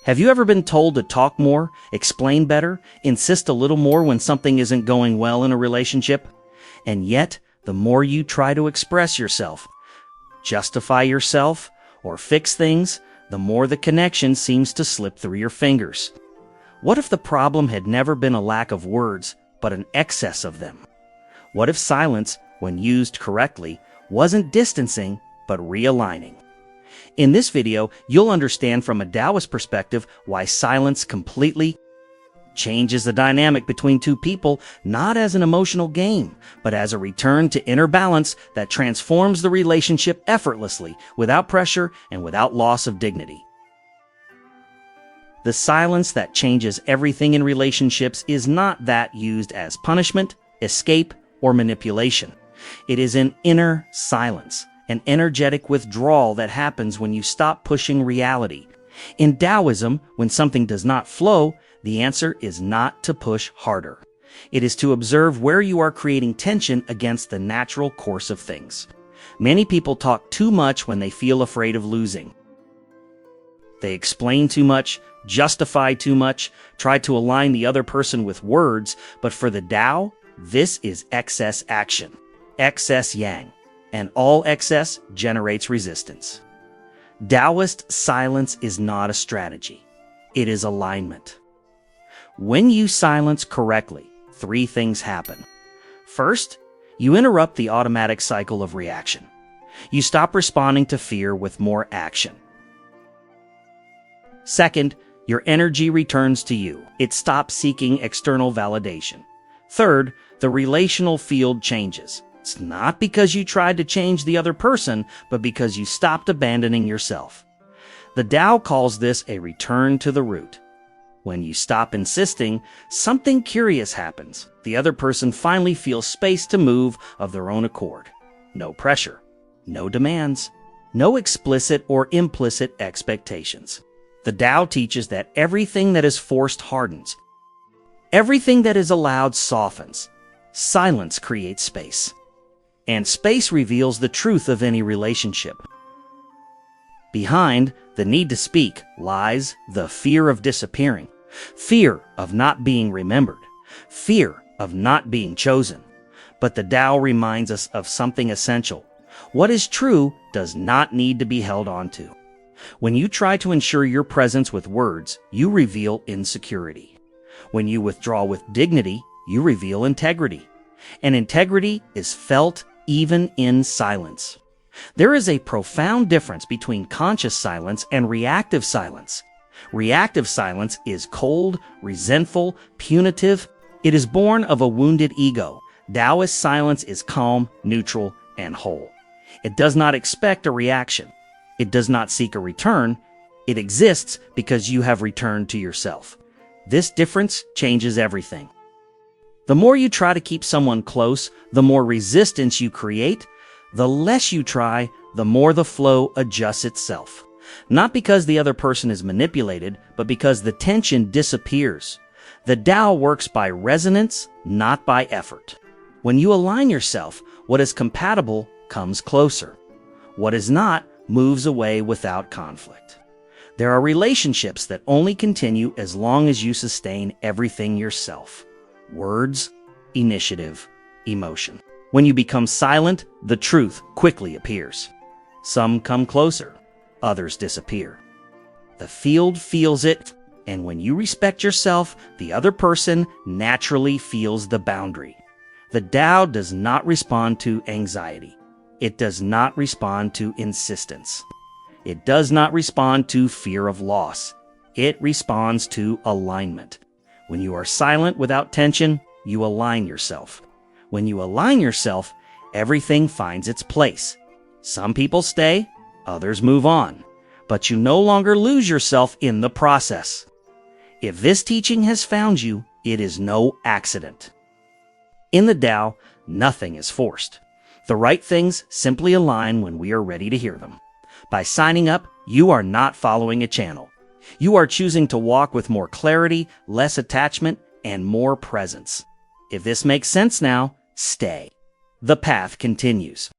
Have you ever been told to talk more, explain better, insist a little more when something isn't going well in a relationship? And yet, the more you try to express yourself, justify yourself, or fix things, the more the connection seems to slip through your fingers. What if the problem had never been a lack of words, but an excess of them? What if silence, when used correctly, wasn't distancing, but realigning? In this video, you'll understand from a Taoist perspective why silence completely changes the dynamic between two people, not as an emotional game, but as a return to inner balance that transforms the relationship effortlessly, without pressure and without loss of dignity. The silence that changes everything in relationships is not that used as punishment, escape, or manipulation. It is an inner silence, an energetic withdrawal that happens when you stop pushing reality. In Taoism, when something does not flow, the answer is not to push harder. It is to observe where you are creating tension against the natural course of things. Many people talk too much when they feel afraid of losing. They explain too much, justify too much, try to align the other person with words, but for the Tao, this is excess action, excess yang, and all excess generates resistance. Taoist silence is not a strategy. It is alignment. When you silence correctly, three things happen. First, you interrupt the automatic cycle of reaction. You stop responding to fear with more action. Second, your energy returns to you. It stops seeking external validation. Third, the relational field changes. It's not because you tried to change the other person, but because you stopped abandoning yourself. The Tao calls this a return to the root. When you stop insisting, something curious happens. The other person finally feels space to move of their own accord. No pressure, no demands, no explicit or implicit expectations. The Tao teaches that everything that is forced hardens. Everything that is allowed softens. Silence creates space. And space reveals the truth of any relationship. Behind the need to speak lies the fear of disappearing, fear of not being remembered, fear of not being chosen. But the Tao reminds us of something essential. What is true does not need to be held on to. When you try to ensure your presence with words, you reveal insecurity. When you withdraw with dignity, you reveal integrity. And integrity is felt even in silence. There is a profound difference between conscious silence and reactive silence. Reactive silence is cold, resentful, punitive. It is born of a wounded ego. Taoist silence is calm, neutral, and whole. It does not expect a reaction. It does not seek a return. It exists because you have returned to yourself. This difference changes everything. The more you try to keep someone close, the more resistance you create. The less you try, the more the flow adjusts itself. Not because the other person is manipulated, but because the tension disappears. The Tao works by resonance, not by effort. When you align yourself, what is compatible comes closer. What is not moves away without conflict. There are relationships that only continue as long as you sustain everything yourself. Words, initiative, emotion. When you become silent, the truth quickly appears. Some come closer, others disappear. The field feels it, and when you respect yourself, the other person naturally feels the boundary. The Tao does not respond to anxiety. It does not respond to insistence. It does not respond to fear of loss. It responds to alignment. When you are silent without tension, you align yourself. When you align yourself, everything finds its place. Some people stay, others move on, but you no longer lose yourself in the process. If this teaching has found you, it is no accident. In the Tao, nothing is forced. The right things simply align when we are ready to hear them. By signing up, you are not following a channel. You are choosing to walk with more clarity, less attachment, and more presence. If this makes sense now, stay. The path continues.